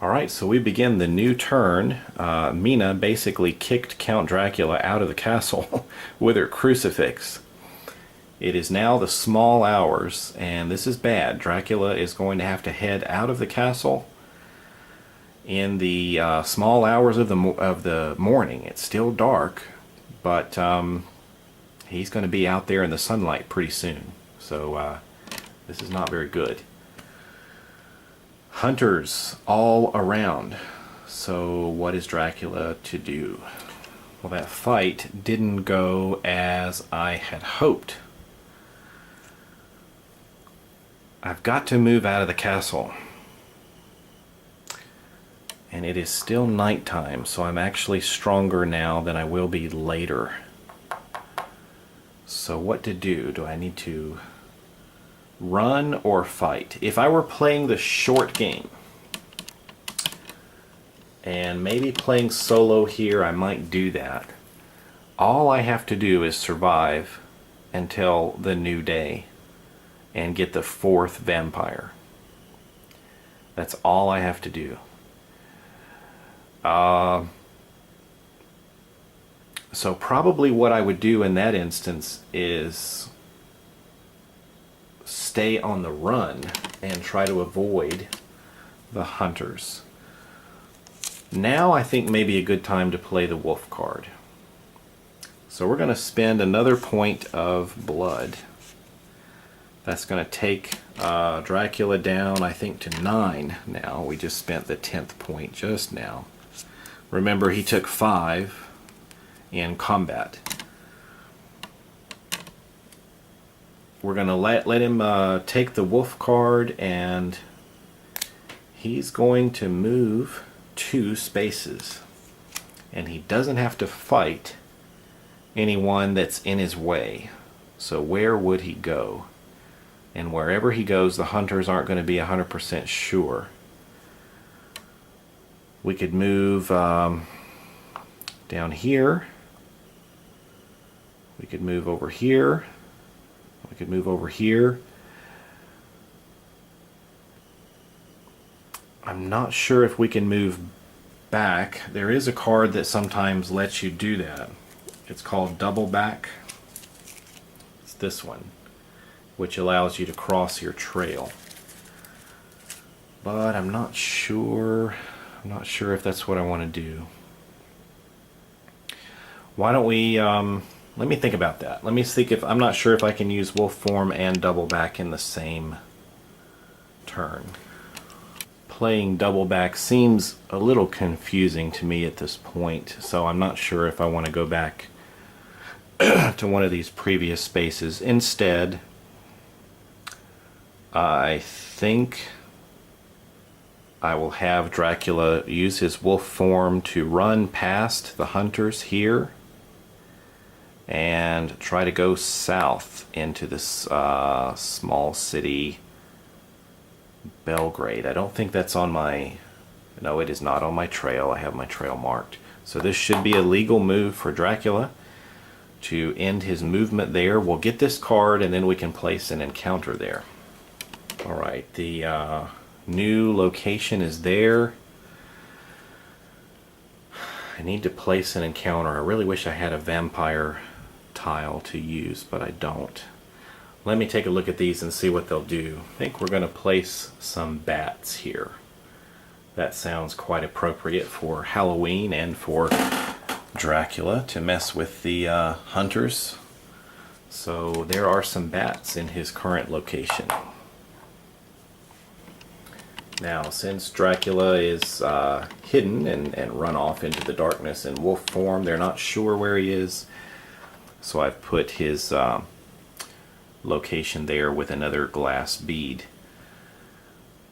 Alright, so we begin the new turn. Mina basically kicked Count Dracula out of the castle with her crucifix. It is now the small hours, and this is bad. Dracula is going to have to head out of the castle in the small hours of the morning. It's still dark, but he's going to be out there in the sunlight pretty soon. So this is not very good. Hunters all around. So what is Dracula to do? Well, that fight didn't go as I had hoped. I've got to move out of the castle. And it is still nighttime, so I'm actually stronger now than I will be later. So what to do? Do I need to run or fight? If I were playing the short game and maybe playing solo here, I might do that. All I have to do is survive until the new day and get the 4th vampire. That's all I have to do. So probably what I would do in that instance is stay on the run and try to avoid the hunters. Now I think maybe a good time to play the wolf card. So we're going to spend another point of blood. That's going to take Dracula down, I think, to 9 now. We just spent the 10th point just now. Remember, he took 5 in combat. We're going to let him take the wolf card, and he's going to move 2 spaces. And he doesn't have to fight anyone that's in his way. So where would he go? And wherever he goes, the hunters aren't going to be 100% sure. We could move down here. We could move over here. We could move over here. I'm not sure if we can move back. There is a card that sometimes lets you do that. It's called double back. It's this one, which allows you to cross your trail. But I'm not sure. I'm not sure if that's what I want to do. Why don't we, let me think about that. Let me think if, I'm not sure if I can use wolf form and double back in the same turn. Playing double back seems a little confusing to me at this point, so I'm not sure if I want to go back to one of these previous spaces. Instead, I think I will have Dracula use his wolf form to run past the hunters here and try to go south into this small city, Belgrade. I don't think that's on my... No, it is not on my trail. I have my trail marked. So this should be a legal move for Dracula to end his movement there. We'll get this card and then we can place an encounter there. Alright, the new location is there. I need to place an encounter. I really wish I had a vampire tile to use, but I don't. Let me take a look at these and see what they'll do. I think we're going to place some bats here. That sounds quite appropriate for Halloween and for Dracula to mess with the hunters. So there are some bats in his current location. Now, since Dracula is hidden and run off into the darkness in wolf form, they're not sure where he is. So I've put his location there with another glass bead.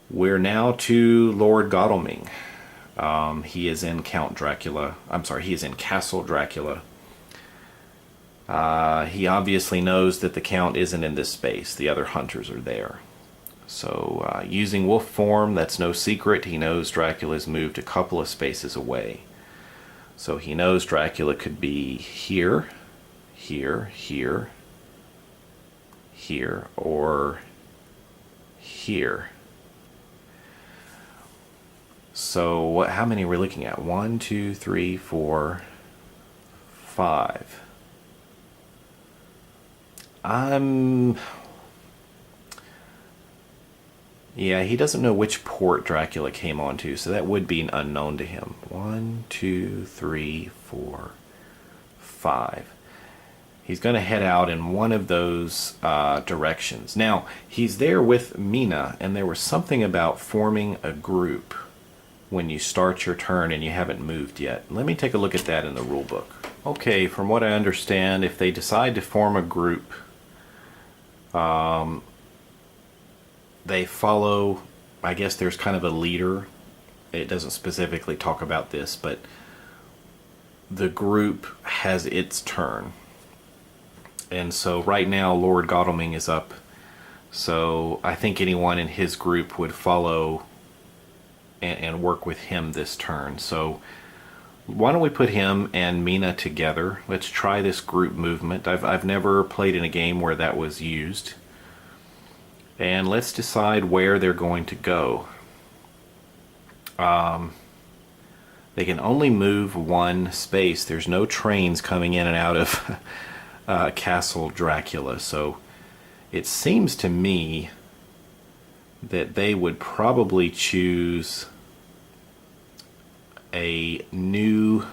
We're now to Lord Godalming. He is in Count Dracula. I'm sorry, he is in Castle Dracula. He obviously knows that the Count isn't in this space. The other hunters are there. So using wolf form, that's no secret. He knows Dracula's moved a couple of spaces away. So he knows Dracula could be here, here, here, here, or here. So how many are we looking at? 1, 2, 3, 4, 5. Yeah, he doesn't know which port Dracula came onto, so that would be an unknown to him. 1, 2, 3, 4, 5. He's going to head out in one of those directions. Now, he's there with Mina, and there was something about forming a group when you start your turn and you haven't moved yet. Let me take a look at that in the rule book. Okay, from what I understand, if they decide to form a group, they follow, I guess there's kind of a leader. It doesn't specifically talk about this, but the group has its turn. And so right now Lord Godalming is up, so I think anyone in his group would follow and work with him this turn. So why don't we put him and Mina together? Let's try this group movement. I've never played in a game where that was used. And let's decide where they're going to go. They can only move one space. There's no trains coming in and out of Castle Dracula, so it seems to me that they would probably choose a new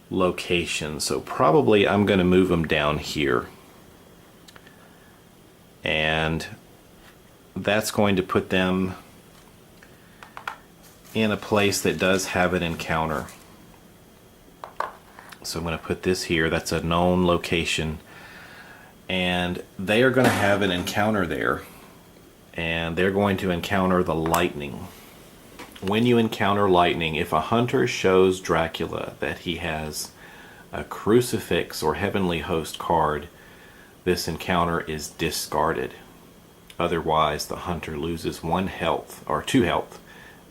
location. So probably I'm going to move them down here, and that's going to put them in a place that does have an encounter. So I'm going to put this here. That's a known location, and they are going to have an encounter there, and they're going to encounter the lightning. When you encounter lightning, if a hunter shows Dracula that he has a crucifix or heavenly host card, this encounter is discarded. Otherwise, the hunter loses 1 health or 2 health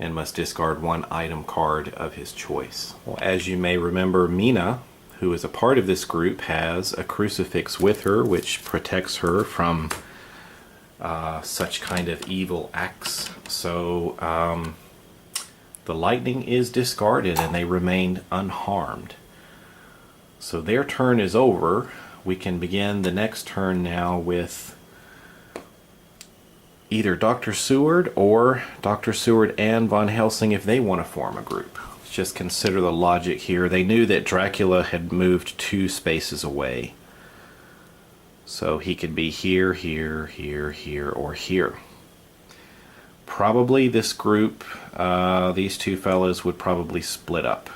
and must discard 1 item card of his choice. Well, as you may remember, Mina, who is a part of this group, has a crucifix with her, which protects her from such kind of evil acts. So the lightning is discarded and they remain unharmed. So their turn is over. We can begin the next turn now with either Dr. Seward or Dr. Seward and Von Helsing if they want to form a group. Let's just consider the logic here. They knew that Dracula had moved 2 spaces away. So he could be here, here, here, here, or here. Probably this group, these 2 fellows would probably split up.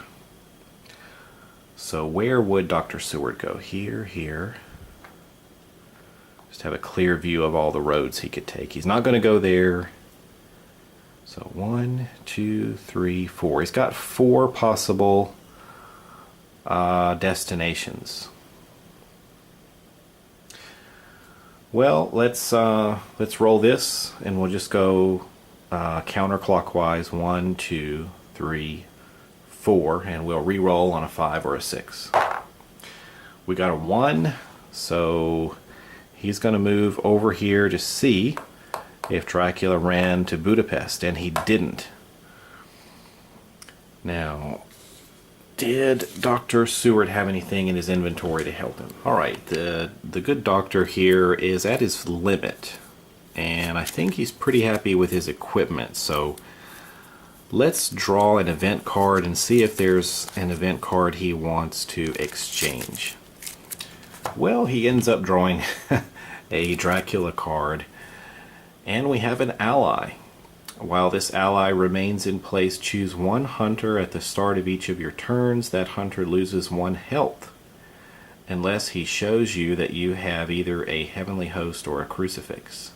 So where would Dr. Seward go? Here, here. Just have a clear view of all the roads he could take. He's not going to go there. So 1, 2, 3, 4. He's got 4 possible destinations. Well, let's roll this, and we'll just go counterclockwise. 1, 2, 3, 4, and we'll re-roll on a 5 or a 6. We got a 1, so he's going to move over here to see if Dracula ran to Budapest, and he didn't. Now, did Dr. Seward have anything in his inventory to help him? Alright, the good doctor here is at his limit, and I think he's pretty happy with his equipment, so let's draw an event card and see if there's an event card he wants to exchange. Well, he ends up drawing a Dracula card, and we have an ally. While this ally remains in place, choose 1 hunter at the start of each of your turns. That hunter loses 1 health, unless he shows you that you have either a heavenly host or a crucifix.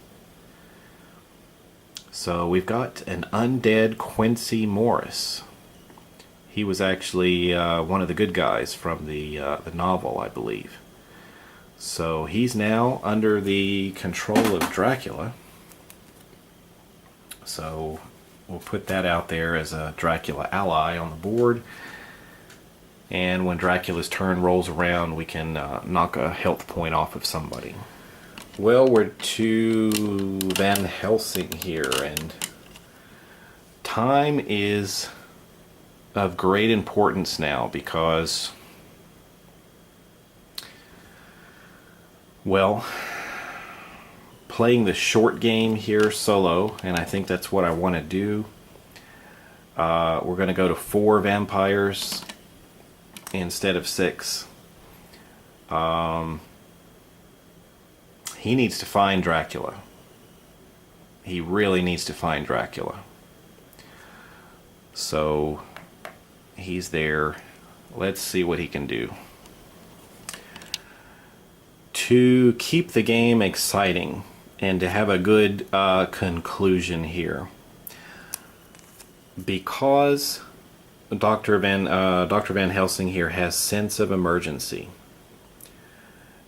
So we've got an undead Quincy Morris. He was actually one of the good guys from the novel, I believe. So he's now under the control of Dracula. So we'll put that out there as a Dracula ally on the board. And when Dracula's turn rolls around, we can knock a health point off of somebody. Well, we're to Van Helsing here, and time is of great importance now because, well, playing the short game here solo, and I think that's what I want to do. We're going to go to 4 vampires instead of 6. He needs to find Dracula. He really needs to find Dracula. So he's there. Let's see what he can do. To keep the game exciting and to have a good conclusion here, because Dr. Van Helsing here has sense of emergency.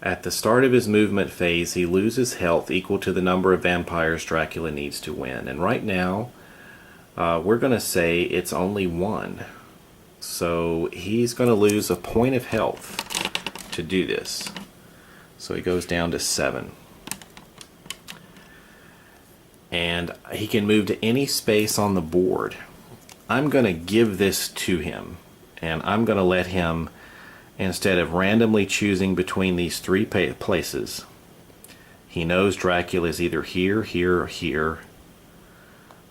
At the start of his movement phase, he loses health equal to the number of vampires Dracula needs to win. And right now, we're going to say it's only 1. So he's going to lose a point of health to do this. So he goes down to 7. And he can move to any space on the board. I'm going to give this to him, and I'm going to let him, instead of randomly choosing between these 3 places, he knows Dracula is either here, here, here,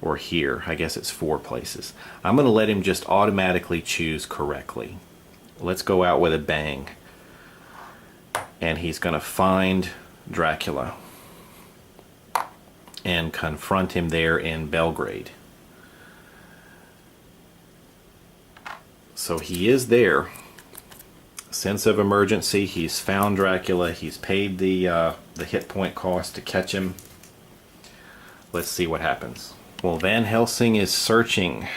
or here. I guess it's 4 places. I'm going to let him just automatically choose correctly. Let's go out with a bang. And he's going to find Dracula and confront him there in Belgrade. So he is there. Sense of emergency. He's found Dracula. He's paid the hit point cost to catch him. Let's see what happens. Well, Van Helsing is searching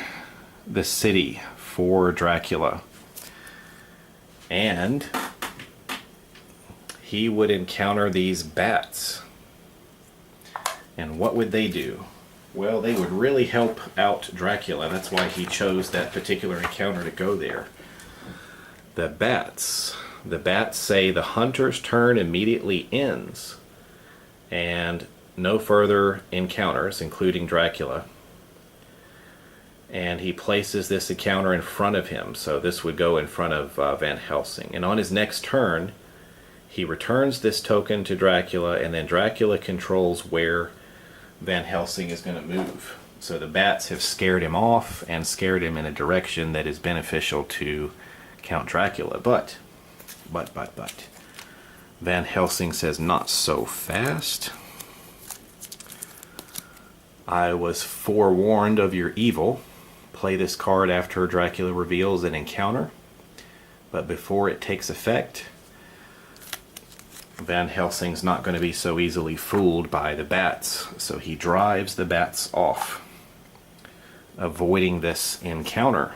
the city for Dracula. And he would encounter these bats. And what would they do? Well, they would really help out Dracula. That's why he chose that particular encounter to go there. The bats. The bats say the hunter's turn immediately ends, and no further encounters, including Dracula. And he places this encounter in front of him, so this would go in front of Van Helsing. And on his next turn, he returns this token to Dracula, and then Dracula controls where Van Helsing is going to move. So the bats have scared him off and scared him in a direction that is beneficial to Count Dracula. But Van Helsing says, not so fast. I was forewarned of your evil. Play this card after Dracula reveals an encounter, but before it takes effect, Van Helsing's not going to be so easily fooled by the bats, so he drives the bats off, avoiding this encounter.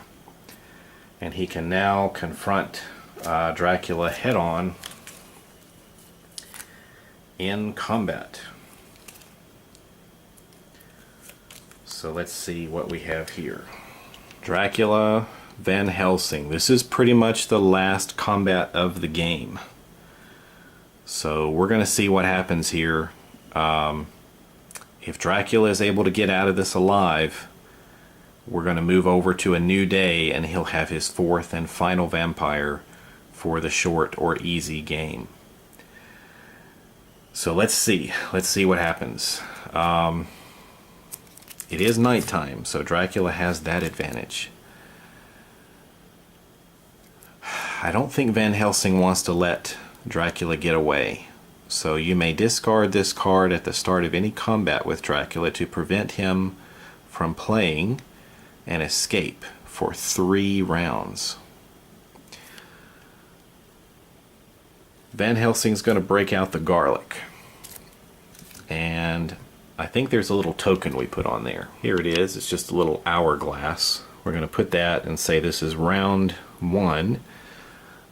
And he can now confront Dracula head-on in combat. So let's see what we have here. Dracula, Van Helsing. This is pretty much the last combat of the game. So we're going to see what happens here. If Dracula is able to get out of this alive, we're going to move over to a new day and he'll have his 4th and final vampire for the short or easy game. So let's see what happens. It is nighttime, so Dracula has that advantage. I don't think Van Helsing wants to let Dracula get away. So you may discard this card at the start of any combat with Dracula to prevent him from playing an escape for 3 rounds. Van Helsing's going to break out the garlic. And I think there's a little token we put on there. Here it is. It's just a little hourglass. We're going to put that and say this is round 1,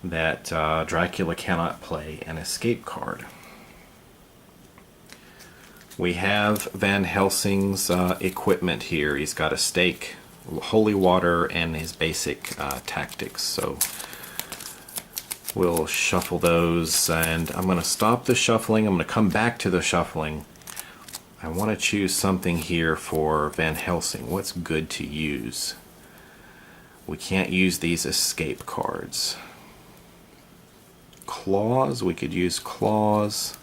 that Dracula cannot play an escape card. We have Van Helsing's equipment here. He's got a stake, holy water, and his basic tactics. So we'll shuffle those, and I'm going to stop the shuffling. I'm going to come back to the shuffling. I want to choose something here for Van Helsing. What's good to use? We can't use these escape cards. Claws, we could use claws.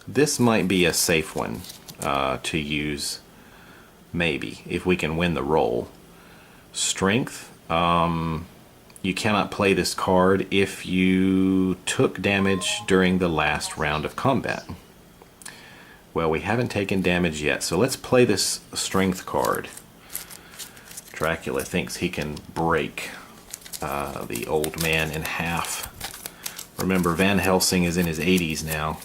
This might be a safe one to use, maybe, if we can win the roll. Strength, you cannot play this card if you took damage during the last round of combat. Well, we haven't taken damage yet, so let's play this strength card. Dracula thinks he can break the old man in half. Remember, Van Helsing is in his 80s now.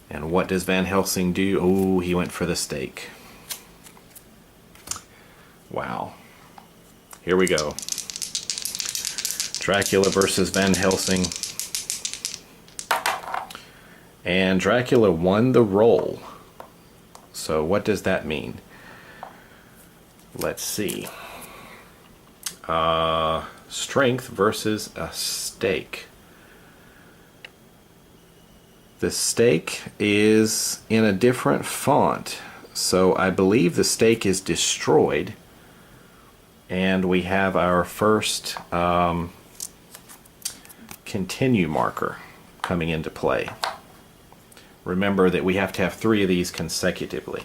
And what does Van Helsing do? Oh, he went for the stake. Wow. Here we go. Dracula versus Van Helsing. And Dracula won the roll. So what does that mean? Let's see. Strength versus a stake. The stake is in a different font. So I believe the stake is destroyed. And we have our first continue marker coming into play. Remember that we have to have 3 of these consecutively.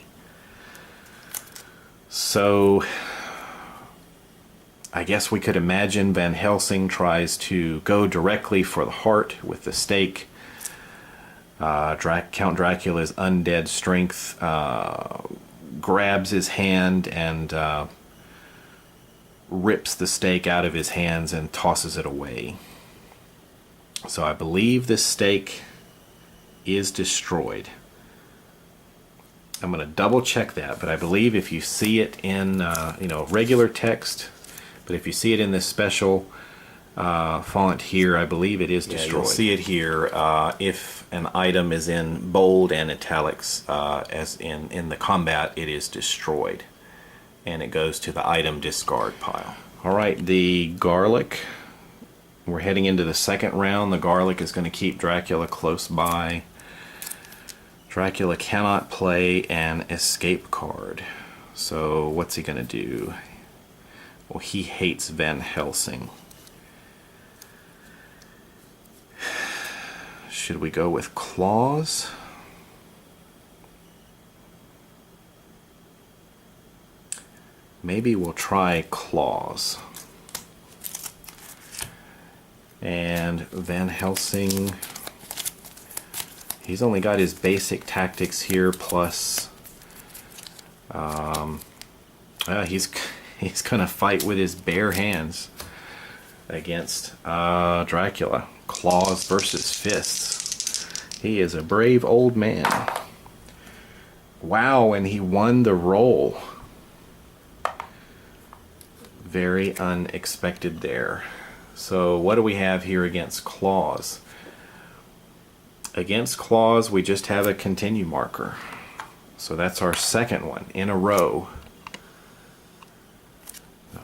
So I guess we could imagine Van Helsing tries to go directly for the heart with the stake. Count Dracula's undead strength grabs his hand and rips the stake out of his hands and tosses it away. So I believe this stake is destroyed. I'm going to double check that, but I believe if you see it in regular text, but if you see it in this special font here, I believe it is destroyed. You'll see it here if an item is in bold and italics, as in the combat, it is destroyed. And it goes to the item discard pile. Alright, the garlic. We're heading into the second round. The garlic is going to keep Dracula close by. Dracula cannot play an escape card. So what's he going to do? Well, he hates Van Helsing. Should we go with claws? Maybe we'll try claws. And Van Helsing, he's only got his basic tactics here, plus he's gonna fight with his bare hands against Dracula. Claws versus fists. He is a brave old man. Wow, and he won the roll. Very unexpected there. So what do we have here against claws? Against claws, we just have a continue marker. So that's our second one in a row.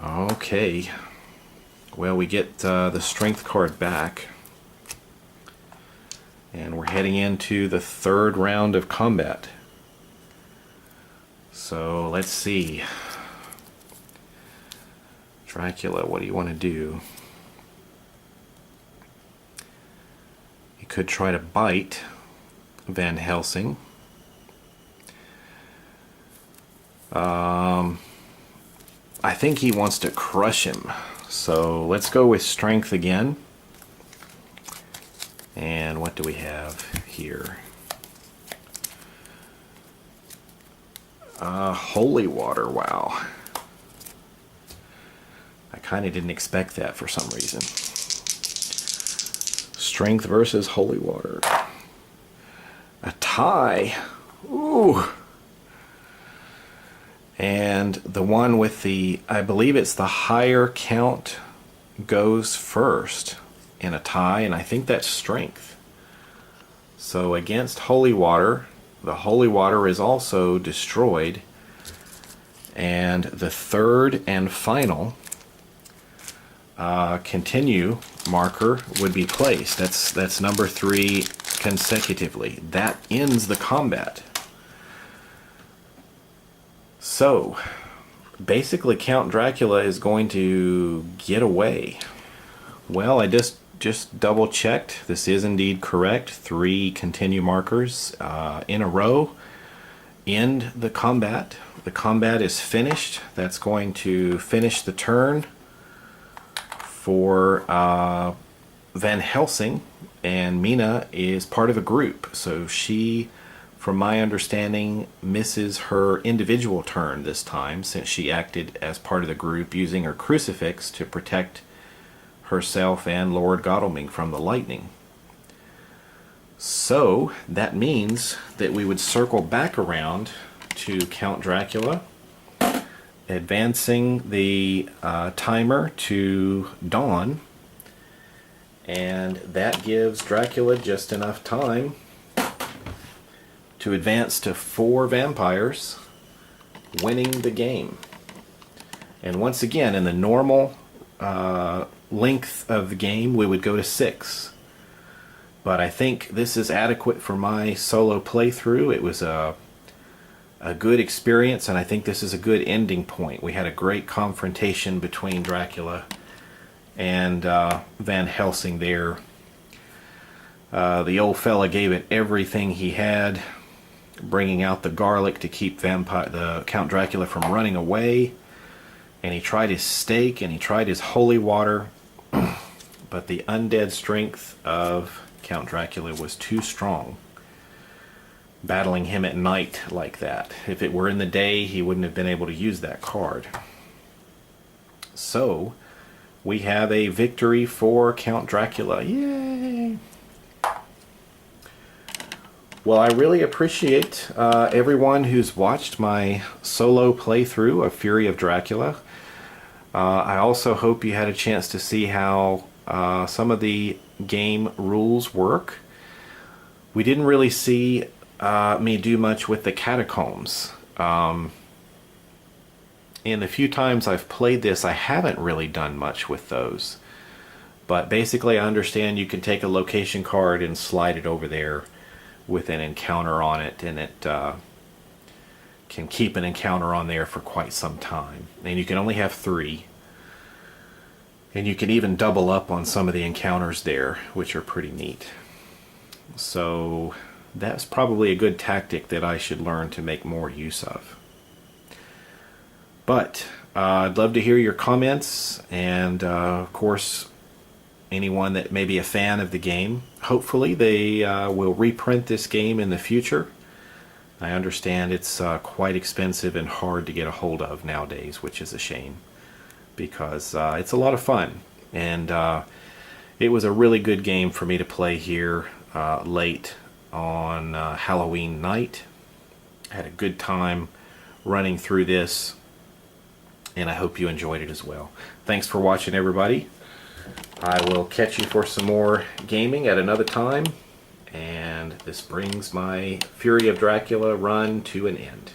Okay. Well, we get the strength card back. And we're heading into the third round of combat. So let's see. Dracula, what do you want to do? You could try to bite Van Helsing. I think he wants to crush him. So let's go with strength again. And what do we have here? Holy water, wow. I kind of didn't expect that for some reason. Strength versus holy water. A tie. Ooh. And the one with the, I believe it's the higher count, goes first in a tie, and I think that's strength. So against holy water, the holy water is also destroyed. And the third and final continue marker would be placed. That's number 3 consecutively. That ends the combat. So basically Count Dracula is going to get away. Well, I just double checked. This is indeed correct. 3 continue markers in a row end the combat. The combat is finished. That's going to finish the turn for Van Helsing, and Mina is part of a group, so she, from my understanding, misses her individual turn this time, since she acted as part of the group using her crucifix to protect herself and Lord Godalming from the lightning. So that means that we would circle back around to Count Dracula, advancing the timer to dawn, and that gives Dracula just enough time to advance to 4 vampires, winning the game. And once again, in the normal length of the game, we would go to 6. But I think this is adequate for my solo playthrough. It was a good experience, and I think this is a good ending point. We had a great confrontation between Dracula and Van Helsing there. The old fella gave it everything he had, bringing out the garlic to keep the Count Dracula from running away, and he tried his stake and he tried his holy water, but the undead strength of Count Dracula was too strong, battling him at night like that. If it were in the day, he wouldn't have been able to use that card. So we have a victory for Count Dracula. Yay! Well, I really appreciate everyone who's watched my solo playthrough of Fury of Dracula. I also hope you had a chance to see how some of the game rules work. We didn't really see me do much with the catacombs. In the few times I've played this, I haven't really done much with those. But basically I understand you can take a location card and slide it over there with an encounter on it, and it can keep an encounter on there for quite some time. And you can only have 3. And you can even double up on some of the encounters there, which are pretty neat. So that's probably a good tactic that I should learn to make more use of. But I'd love to hear your comments, and of course anyone that may be a fan of the game. Hopefully they will reprint this game in the future. I understand it's quite expensive and hard to get a hold of nowadays, which is a shame, because it's a lot of fun, and it was a really good game for me to play here late on Halloween night. I had a good time running through this, and I hope you enjoyed it as well. Thanks for watching, everybody. I will catch you for some more gaming at another time, and this brings my Fury of Dracula run to an end.